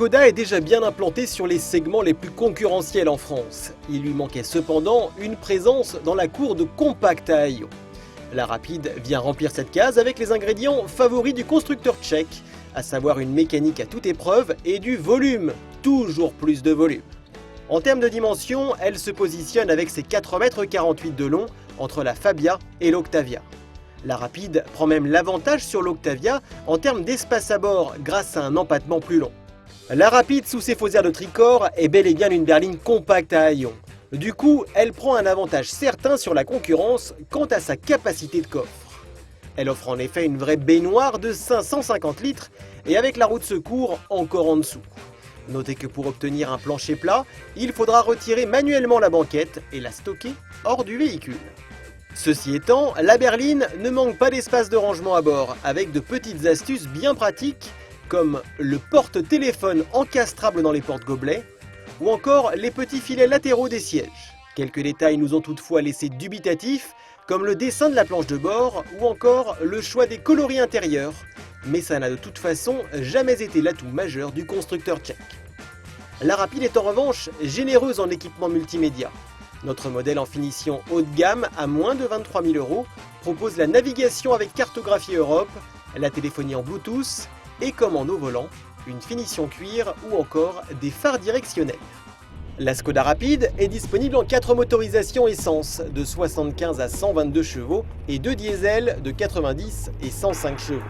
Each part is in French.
Skoda est déjà bien implanté sur les segments les plus concurrentiels en France. Il lui manquait cependant une présence dans la cour de compact à haillons. La Rapide vient remplir cette case avec les ingrédients favoris du constructeur tchèque, à savoir une mécanique à toute épreuve et du volume, toujours plus de volume. En termes de dimension, elle se positionne avec ses 4,48 m de long entre la Fabia et l'Octavia. La Rapide prend même l'avantage sur l'Octavia en termes d'espace à bord grâce à un empattement plus long. La Rapide sous ses faux airs de tricorps est bel et bien une berline compacte à haillons. Du coup, elle prend un avantage certain sur la concurrence quant à sa capacité de coffre. Elle offre en effet une vraie baignoire de 550 litres et avec la roue de secours encore en dessous. Notez que pour obtenir un plancher plat, il faudra retirer manuellement la banquette et la stocker hors du véhicule. Ceci étant, la berline ne manque pas d'espace de rangement à bord, avec de petites astuces bien pratiques comme le porte-téléphone encastrable dans les porte-gobelets ou encore les petits filets latéraux des sièges. Quelques détails nous ont toutefois laissé dubitatifs, comme le dessin de la planche de bord ou encore le choix des coloris intérieurs, mais ça n'a de toute façon jamais été l'atout majeur du constructeur tchèque. La Rapide est en revanche généreuse en équipement multimédia. Notre modèle en finition haut de gamme à moins de 23 000 € propose la navigation avec cartographie Europe, la téléphonie en Bluetooth et commande au volant, une finition cuir ou encore des phares directionnels. La Skoda Rapide est disponible en 4 motorisations essence de 75 à 122 chevaux et 2 diesel de 90 et 105 chevaux.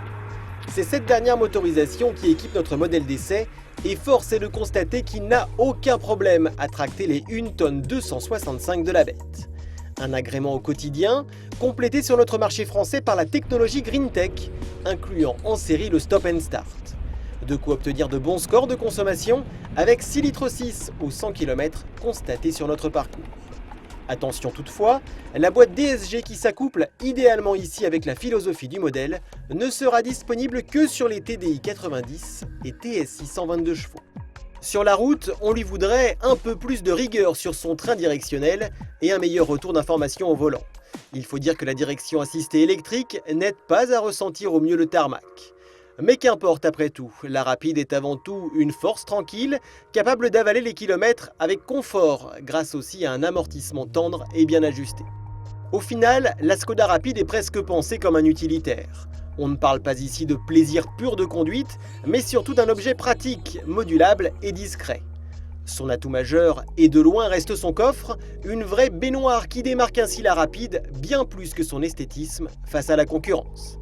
C'est cette dernière motorisation qui équipe notre modèle d'essai et force est de constater qu'il n'a aucun problème à tracter les 1 tonne 265 de la bête. Un agrément au quotidien, complété sur notre marché français par la technologie GreenTech, incluant en série le Stop and Start. De quoi obtenir de bons scores de consommation avec 6,6 litres au 100 km constatés sur notre parcours. Attention toutefois, la boîte DSG qui s'accouple idéalement ici avec la philosophie du modèle ne sera disponible que sur les TDI 90 et TSI 122 chevaux. Sur la route, on lui voudrait un peu plus de rigueur sur son train directionnel et un meilleur retour d'information au volant. Il faut dire que la direction assistée électrique n'aide pas à ressentir au mieux le tarmac. Mais qu'importe après tout, la Rapide est avant tout une force tranquille, capable d'avaler les kilomètres avec confort, grâce aussi à un amortissement tendre et bien ajusté. Au final, la Skoda Rapide est presque pensée comme un utilitaire. On ne parle pas ici de plaisir pur de conduite, mais surtout d'un objet pratique, modulable et discret. Son atout majeur, et de loin reste son coffre, une vraie baignoire qui démarque ainsi la Rapide bien plus que son esthétisme face à la concurrence.